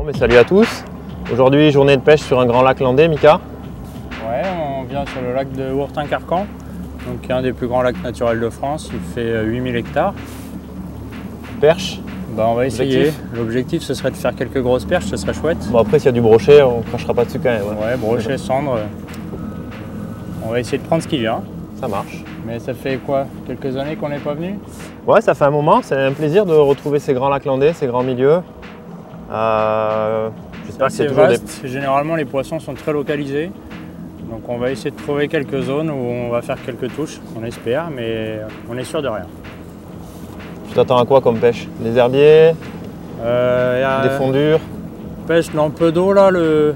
Mais salut à tous. Aujourd'hui, journée de pêche sur un grand lac landais, Mika. Ouais, on vient sur le lac de Hourtin-Carcan, donc un des plus grands lacs naturels de France. Il fait 8000 hectares. Perche. On va essayer. L'objectif, ce serait de faire quelques grosses perches, ce serait chouette. Bon, après, s'il y a du brochet, on ne crachera pas dessus quand même. Ouais, brochet, cendre. On va essayer de prendre ce qui vient. Ça marche. Mais ça fait quoi? Quelques années qu'on n'est pas venu? Ouais, ça fait un moment. C'est un plaisir de retrouver ces grands lacs landais, ces grands milieux. J'espère que c'est toujours vaste. Généralement, les poissons sont très localisés. Donc on va essayer de trouver quelques zones où on va faire quelques touches, on espère, mais on est sûr de rien. Tu t'attends à quoi comme pêche? Des herbiers, des fondures? Pêche dans peu d'eau, là, le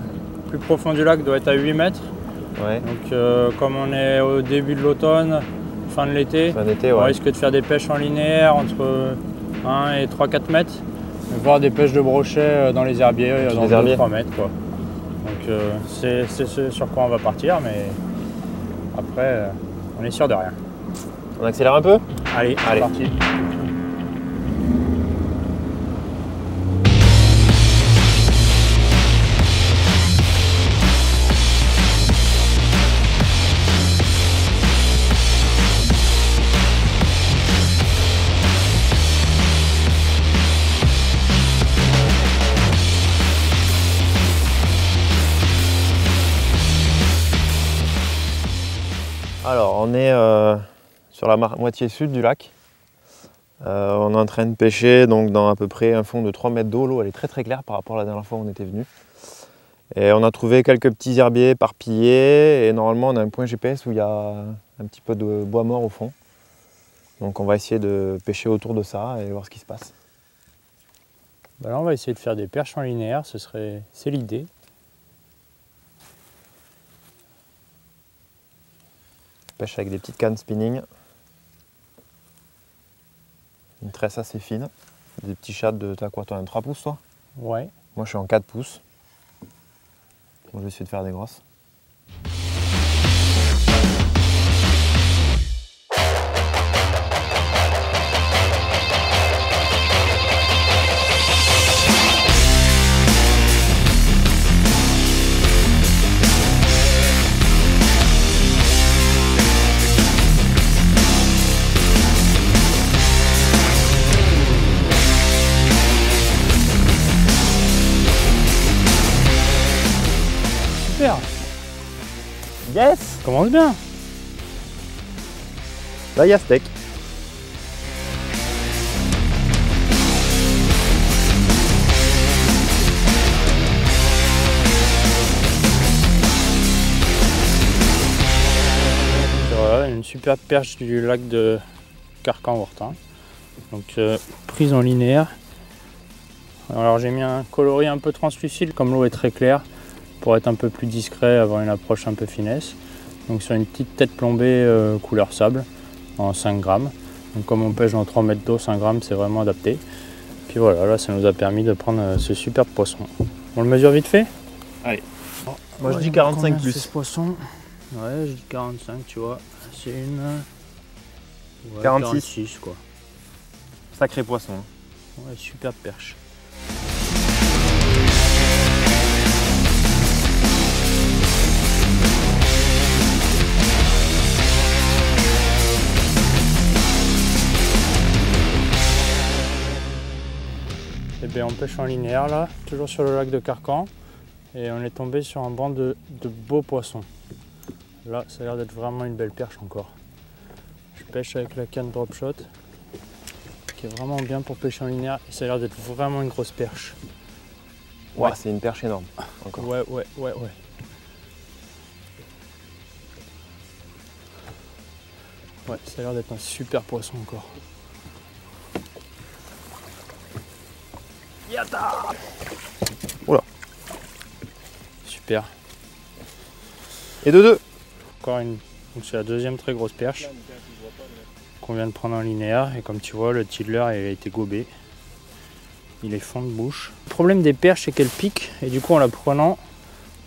plus profond du lac doit être à 8 mètres. Ouais. Donc comme on est au début de l'automne, fin de l'été, ouais. On risque de faire des pêches en linéaire entre 1 et 3-4 mètres, voire des pêches de brochet dans les herbiers, dans 2-3 mètres, quoi. Donc c'est ce sur quoi on va partir, mais après on est sûr de rien. On accélère un peu? Allez, c'est parti. Alors, on est sur la moitié sud du lac. On est en train de pêcher donc, dans à peu près un fond de 3 mètres d'eau. L'eau elle est très très claire par rapport à la dernière fois où on était venu. Et on a trouvé quelques petits herbiers éparpillés et normalement on a un point GPS où il y a un petit peu de bois mort au fond. Donc on va essayer de pêcher autour de ça et voir ce qui se passe. Là, on va essayer de faire des perches en linéaire, c'est l'idée. Pêche avec des petites cannes spinning. Une tresse assez fine. Des petits shad de, t'as quoi toi, un 3 pouces toi? Ouais. Moi je suis en 4 pouces. Moi je vais essayer de faire des grosses. Yes! Commence bien! Là il y a steak. Voilà, une superbe perche du lac de Carcan-Hourtin. Donc prise en linéaire. Alors j'ai mis un coloris un peu translucide comme l'eau est très claire, pour être un peu plus discret, avoir une approche un peu finesse. Donc sur une petite tête plombée couleur sable en 5 grammes. Donc comme on pêche dans 3 mètres d'eau, 5 grammes c'est vraiment adapté. Puis voilà, là ça nous a permis de prendre ce superbe poisson. On le mesure vite fait? Allez. Moi je dis 45 plus. Ce poisson. Ouais, je dis 45, tu vois. C'est une... Ouais, 46 quoi. Sacré poisson. Ouais, superbe perche. Et bien on pêche en linéaire là, toujours sur le lac de Carcan, et on est tombé sur un banc de beaux poissons. Là ça a l'air d'être vraiment une belle perche encore. Je pêche avec la canne drop shot, qui est vraiment bien pour pêcher en linéaire, et ça a l'air d'être vraiment une grosse perche. Ouais, c'est une perche énorme. Encore. Ouais. Ouais, ça a l'air d'être un super poisson encore. Yata! Oula. Super. Et de deux. Encore une. Donc c'est la deuxième très grosse perche qu'on vient de prendre en linéaire. Et comme tu vois, le tiddler il a été gobé. Il est fond de bouche. Le problème des perches, c'est qu'elles piquent. Et du coup, en la prenant,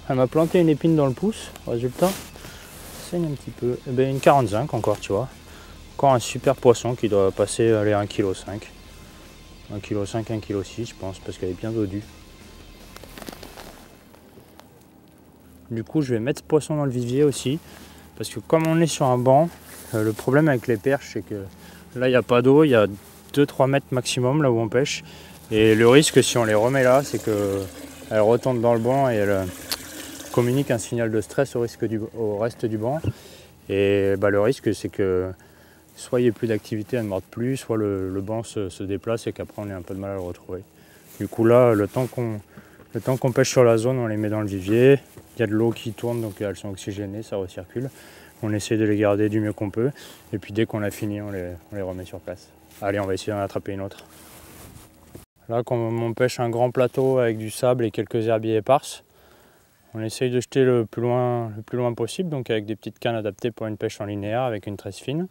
elle m'a planté une épine dans le pouce. Résultat, ça saigne un petit peu. Et bien, une 45 encore, tu vois. Encore un super poisson qui doit passer à 1,5 kg. 1,5 kg, 1,6 kg je pense, parce qu'elle est bien dodue. Du coup, je vais mettre ce poisson dans le vivier aussi. Parce que comme on est sur un banc, le problème avec les perches, c'est que là, il n'y a pas d'eau. Il y a 2-3 mètres maximum là où on pêche. Et le risque, si on les remet là, c'est qu'elles retombent dans le banc et elles communiquent un signal de stress au reste du banc. Et le risque, c'est que soit il n'y ait plus d'activité, elles ne mordent plus, soit le banc se déplace et qu'après on ait un peu de mal à le retrouver. Du coup là, le temps qu'on pêche sur la zone, on les met dans le vivier. Il y a de l'eau qui tourne, donc elles sont oxygénées, ça recircule. On essaie de les garder du mieux qu'on peut. Et puis dès qu'on a fini, on les remet sur place. Allez, on va essayer d'en attraper une autre. Là, quand on pêche un grand plateau avec du sable et quelques herbiers éparses, on essaye de jeter le plus loin possible, donc avec des petites cannes adaptées pour une pêche en linéaire avec une tresse fine.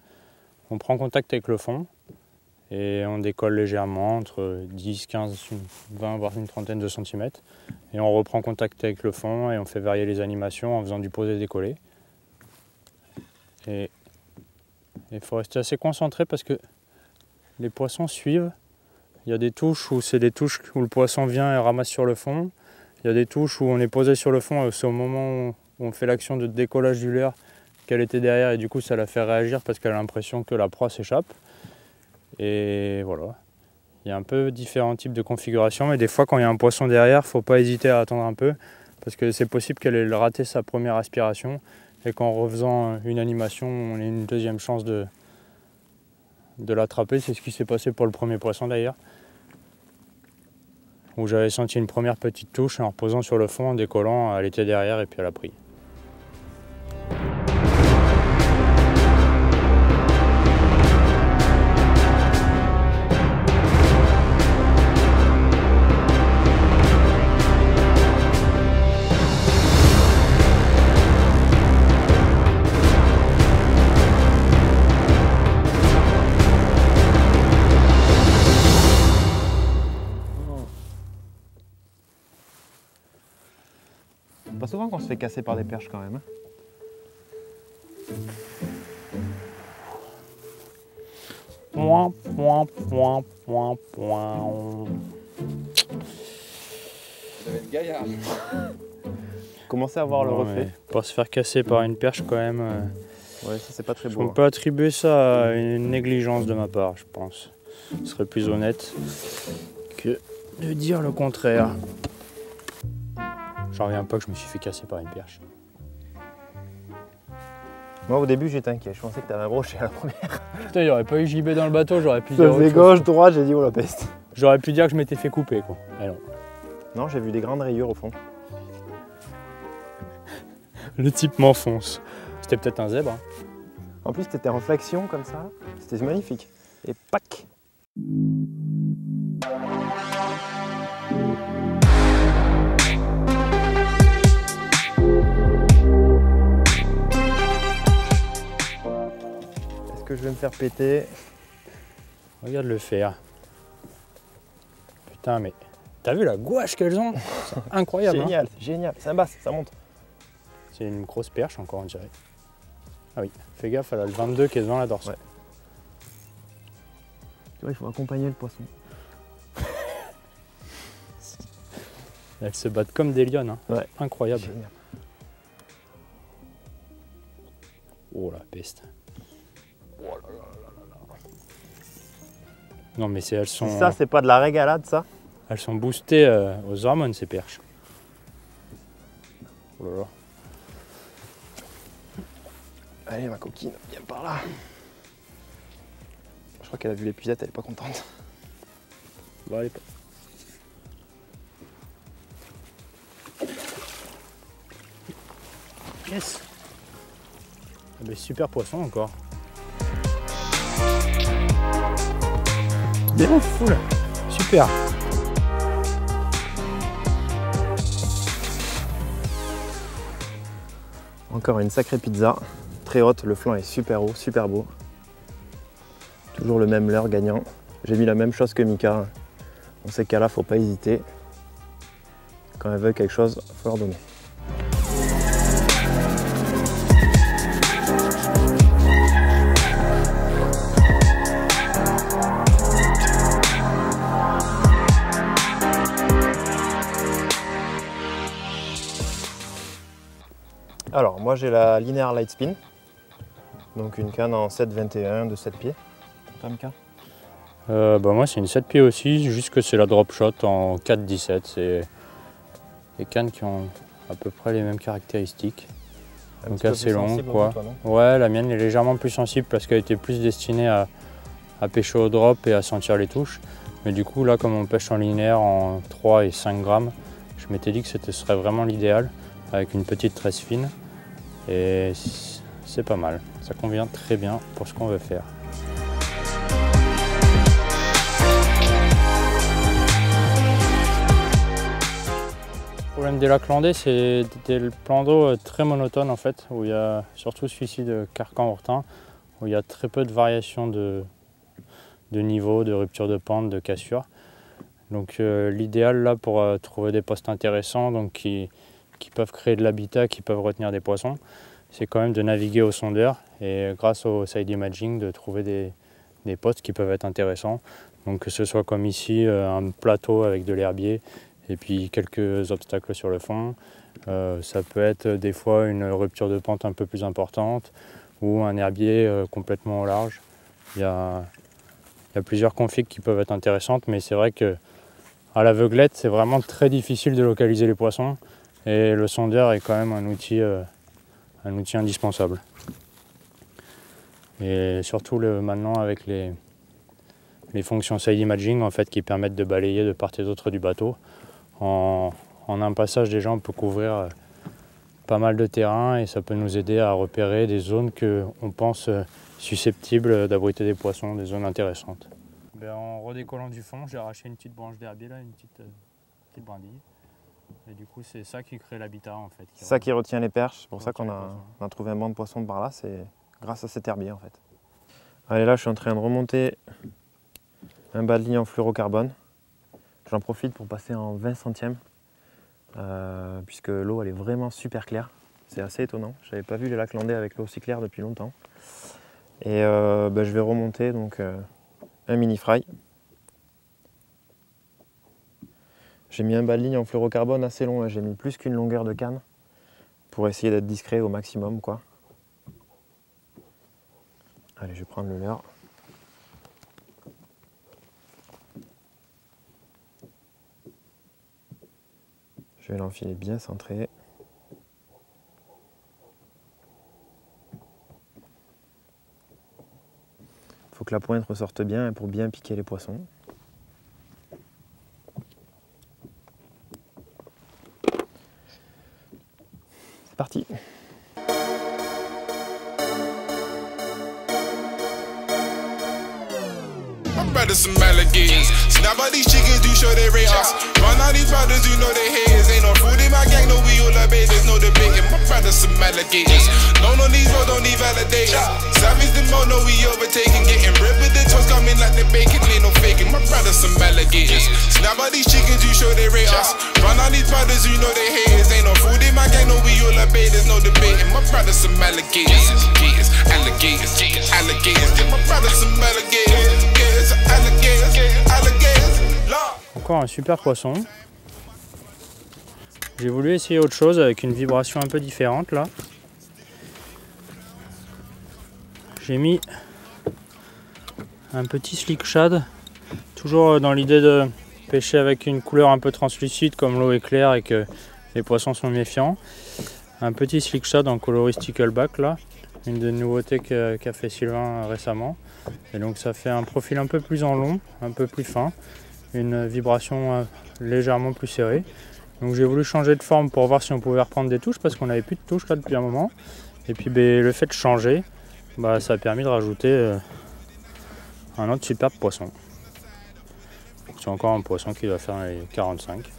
On prend contact avec le fond et on décolle légèrement entre 10, 15, 20 voire une trentaine de centimètres. Et on reprend contact avec le fond et on fait varier les animations en faisant du poser-décoller. Et il faut rester assez concentré parce que les poissons suivent. Il y a des touches où c'est des touches où le poisson vient et ramasse sur le fond. Il y a des touches où on est posé sur le fond et c'est au moment où on fait l'action de décollage du leurre qu'elle était derrière et du coup ça la fait réagir parce qu'elle a l'impression que la proie s'échappe. Et voilà. Il y a un peu différents types de configurations, mais des fois quand il y a un poisson derrière, il ne faut pas hésiter à attendre un peu parce que c'est possible qu'elle ait raté sa première aspiration et qu'en refaisant une animation, on ait une deuxième chance de l'attraper. C'est ce qui s'est passé pour le premier poisson d'ailleurs, où j'avais senti une première petite touche et en reposant sur le fond, en décollant, elle était derrière et puis elle a pris. Pas souvent qu'on se fait casser par des perches quand même. Point, point, point, point, point. Ça va être gaillard. Commencez à voir le reflet. Pas se faire casser par une perche quand même. Ouais, ça c'est pas très beau. On peut attribuer ça à une négligence de ma part, je pense. Ce serait plus honnête que de dire le contraire. J'en reviens pas que je me suis fait casser par une perche. Moi au début j'étais inquiet, je pensais que t'avais un brochet à la première. Putain, il n'y aurait pas eu JB dans le bateau, j'aurais pu Ça dire. faisait gauche, droite, j'ai dit oh la peste. J'aurais pu dire que je m'étais fait couper quoi. Alors. Non, j'ai vu des grandes rayures au fond. Le type m'enfonce. C'était peut-être un zèbre. Hein. En plus t'étais en flexion comme ça, c'était magnifique. Et pac. Est-ce que je vais me faire péter? Regarde le faire. Putain mais t'as vu la gouache qu'elles ont? C'est incroyable. Génial, hein, génial, ça basse, ça monte. c'est une grosse perche encore on dirait. Ah oui, fais gaffe, elle a le 22 qui est devant la dorse. Ouais. Tu vois, il faut accompagner le poisson. Elles se battent comme des lionnes. Hein. Ouais. Incroyable. Génial. Oh la peste. Non mais elles sont. Ça, c'est pas de la régalade, ça? Elles sont boostées aux hormones ces perches. Oh là là. Allez, ma coquine, viens par là. Je crois qu'elle a vu l'épuisette, elle est pas contente. Bon, allez, pas. Yes. Ah ben, super poisson encore. Bien full. Super. Encore une sacrée pizza, très haute, le flanc est super haut, super beau. Toujours le même leurre gagnant. J'ai mis la même chose que Mika. Dans ces cas-là, faut pas hésiter. Quand elle veut quelque chose, faut leur donner. Alors moi j'ai la Linear Lightspin, donc une canne en 7,21 de 7 pieds. Moi c'est une 7 pieds aussi, juste que c'est la drop shot en 4,17. C'est des cannes qui ont à peu près les mêmes caractéristiques. Donc assez long quoi. Ouais, la mienne est légèrement plus sensible parce qu'elle était plus destinée à pêcher au drop et à sentir les touches. Mais du coup là, comme on pêche en linéaire en 3 et 5 grammes, je m'étais dit que ce serait vraiment l'idéal avec une petite tresse fine. Et c'est pas mal, ça convient très bien pour ce qu'on veut faire. Le problème des lacs landais, c'est des plans d'eau très monotones en fait, où il y a surtout celui-ci de Carcan-Hortin, où il y a très peu de variations de niveau, de rupture de pente, de cassure. Donc l'idéal là pour trouver des postes intéressants, donc qui peuvent créer de l'habitat, qui peuvent retenir des poissons, c'est quand même de naviguer au sondeur et grâce au side imaging de trouver des postes qui peuvent être intéressants. Donc que ce soit comme ici, un plateau avec de l'herbier, et puis quelques obstacles sur le fond. Ça peut être des fois une rupture de pente un peu plus importante ou un herbier complètement au large. Il y a plusieurs configs qui peuvent être intéressantes, mais c'est vrai qu'à l'aveuglette, c'est vraiment très difficile de localiser les poissons et le sondeur est quand même un outil indispensable. Et surtout maintenant avec les fonctions side imaging en fait, qui permettent de balayer de part et d'autre du bateau. En un passage déjà on peut couvrir pas mal de terrain et ça peut nous aider à repérer des zones qu'on pense susceptibles d'abriter des poissons, des zones intéressantes. En redécollant du fond, j'ai arraché une petite branche d'herbier là, une petite brindille. Et du coup c'est ça qui crée l'habitat en fait. C'est ça qui retient les perches, c'est pour ça qu'on a trouvé un banc de poissons par là, c'est grâce à cet herbier en fait. Allez, là je suis en train de remonter un bas de ligne en fluorocarbone. J'en profite pour passer en 20 centièmes, puisque l'eau elle est vraiment super claire. C'est assez étonnant. Je n'avais pas vu les lacs landais avec l'eau aussi claire depuis longtemps. Et je vais remonter donc un mini fry. J'ai mis un bas de ligne en fluorocarbone assez long, j'ai mis plus qu'une longueur de canne pour essayer d'être discret au maximum, quoi. Allez, je vais prendre le leurre. Je vais l'enfiler bien centré. Il faut que la pointe ressorte bien pour bien piquer les poissons. C'est parti. Brothers some alligators. Snap out these chickens, do show they rate us. Run out these brothers, you know they haters. Ain't no food in my gang, no we all obey. There's no debating. My brothers some alligators. No, no, these roads don't need validators. Savage the mo, no we overtaking. Getting ripped with the toes coming like the bacon. Ain't no faking. My brothers some alligators. Snap out these chickens, you show they rate us. Run out these brothers, you know they haters. Ain't no food in my gang, no we all obey. There's no debating. My brothers some alligators. Alligators, alligators. My brothers some alligators. Encore un super poisson. J'ai voulu essayer autre chose avec une vibration un peu différente là. J'ai mis un petit slick shad, toujours dans l'idée de pêcher avec une couleur un peu translucide comme l'eau est claire et que les poissons sont méfiants. Un petit slick shad en coloris stickleback là, une des nouveautés qu'a fait Sylvain récemment. Et donc ça fait un profil un peu plus en long, un peu plus fin, une vibration légèrement plus serrée. Donc j'ai voulu changer de forme pour voir si on pouvait reprendre des touches parce qu'on n'avait plus de touches là depuis un moment. Et puis le fait de changer, ça a permis de rajouter un autre superbe poisson. C'est encore un poisson qui doit faire les 45.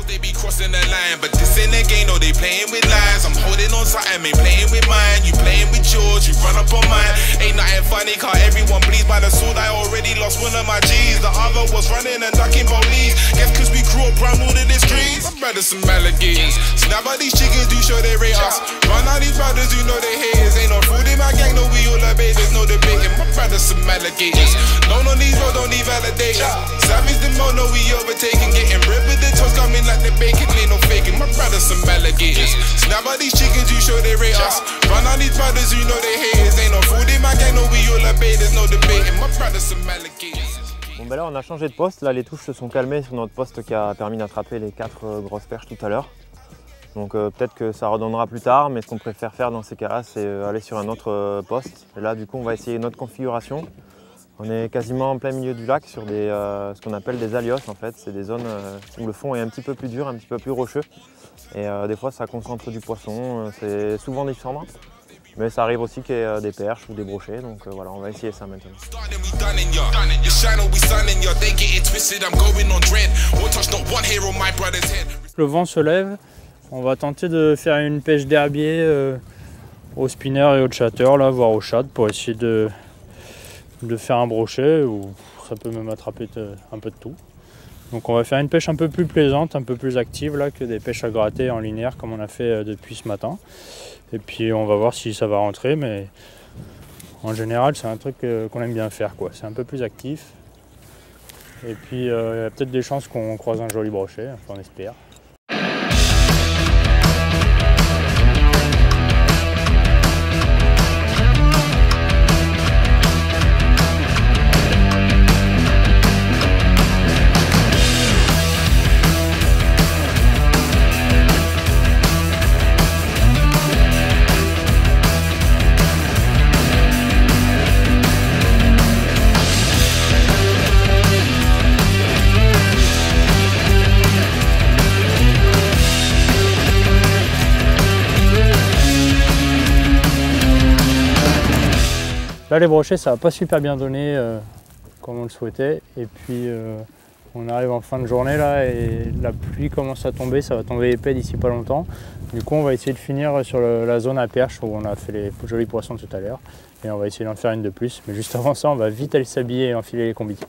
They be crossing the line, but this ain't a game, no, they playing with lines. I'm holding on something, ain't playing with mine. You playing with yours, you run up on mine. Ain't nothing funny, cause everyone bleeds by the sword. I already lost one of my G's. The other was running and ducking police. Guess cause we grew up round all of the streets. My brothers some alligators. Snap out these chickens, do show they rate us. Run out these brothers, you know they haters. Ain't no food in my gang, no, we all obey. There's no debating. My brothers some alligators. No, no, these roads don't need validators. Savage the mo, no, we overtaking. Getting ripped with the toes coming like the bacon. Ain't no faking. My brothers some alligators. alligators. Snap out these chickens, you show they rate us. Run on these brothers, you know they haters. Ain't no food in my gang, no we all obey, there's no debating. My brothers some alligators. Bon ben là on a changé de poste, là les touches se sont calmées sur notre poste qui a permis d'attraper les 4 grosses perches tout à l'heure. Donc peut-être que ça redonnera plus tard, mais ce qu'on préfère faire dans ces cas-là, c'est aller sur un autre poste. Et là du coup on va essayer une autre configuration. On est quasiment en plein milieu du lac sur ce qu'on appelle des alios en fait. C'est des zones où le fond est un petit peu plus dur, un petit peu plus rocheux. Et des fois ça concentre du poisson, c'est souvent différent. Mais ça arrive aussi qu'il y ait des perches ou des brochets, donc voilà, on va essayer ça maintenant. Le vent se lève, on va tenter de faire une pêche d'herbier au spinner et au chatter, là, voire au chat, pour essayer de faire un brochet, ou ça peut même attraper un peu de tout. Donc on va faire une pêche un peu plus plaisante, un peu plus active là, que des pêches à gratter en linéaire comme on a fait depuis ce matin. Et puis on va voir si ça va rentrer, mais en général c'est un truc qu'on aime bien faire, quoi. C'est un peu plus actif. Et puis il y a peut-être des chances qu'on croise un joli brochet, enfin, on espère. Là les brochets ça n'a pas super bien donné comme on le souhaitait, et puis on arrive en fin de journée là et la pluie commence à tomber, ça va tomber épais d'ici pas longtemps. Du coup on va essayer de finir sur la zone à perche où on a fait les jolis poissons tout à l'heure, et on va essayer d'en faire une de plus, mais juste avant ça on va vite aller s'habiller et enfiler les combis.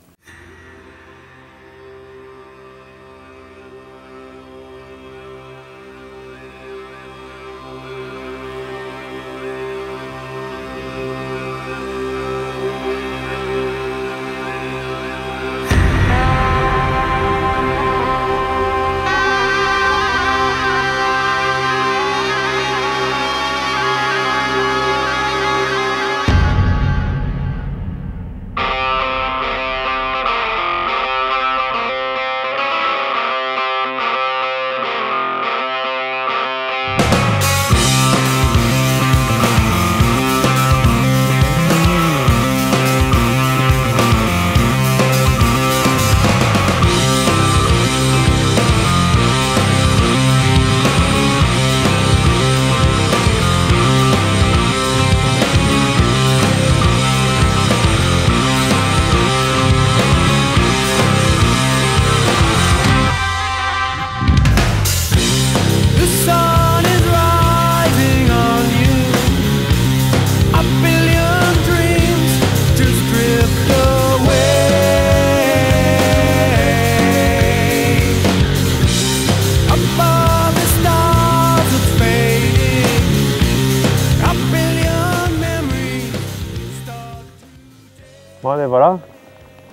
Bon ben voilà,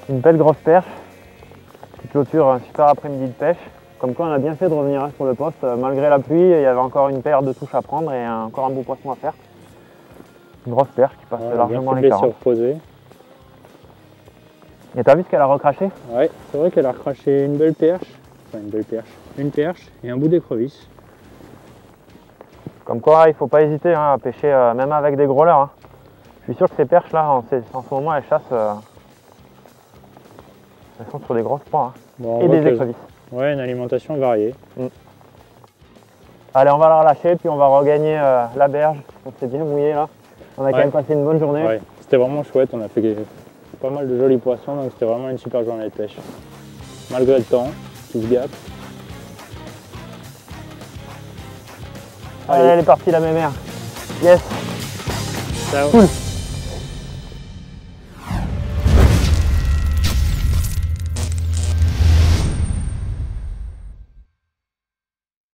une belle grosse perche qui clôture un super après-midi de pêche. Comme quoi on a bien fait de revenir sur le poste, malgré la pluie, il y avait encore une paire de touches à prendre et encore un beau poisson à faire. Une grosse perche qui passe largement les 40. Et t'as vu ce qu'elle a recraché? Ouais, c'est vrai qu'elle a recraché une belle perche, enfin une belle perche, une perche et un bout d'écrevisse. Comme quoi il ne faut pas hésiter à pêcher même avec des gros leurres. Je suis sûr que ces perches là en ce moment elles chassent, elles sont sur des grosses proies Bon, et des écrevisses. Ouais, une alimentation variée. Allez, on va la relâcher puis on va regagner la berge. On s'est bien mouillé là. On a quand même passé une bonne journée. Ouais, c'était vraiment chouette, on a fait pas mal de jolis poissons, donc c'était vraiment une super journée de pêche. Malgré le temps, qui se gâte. Allez, elle est partie la mémère. Yes. Ciao. Cool.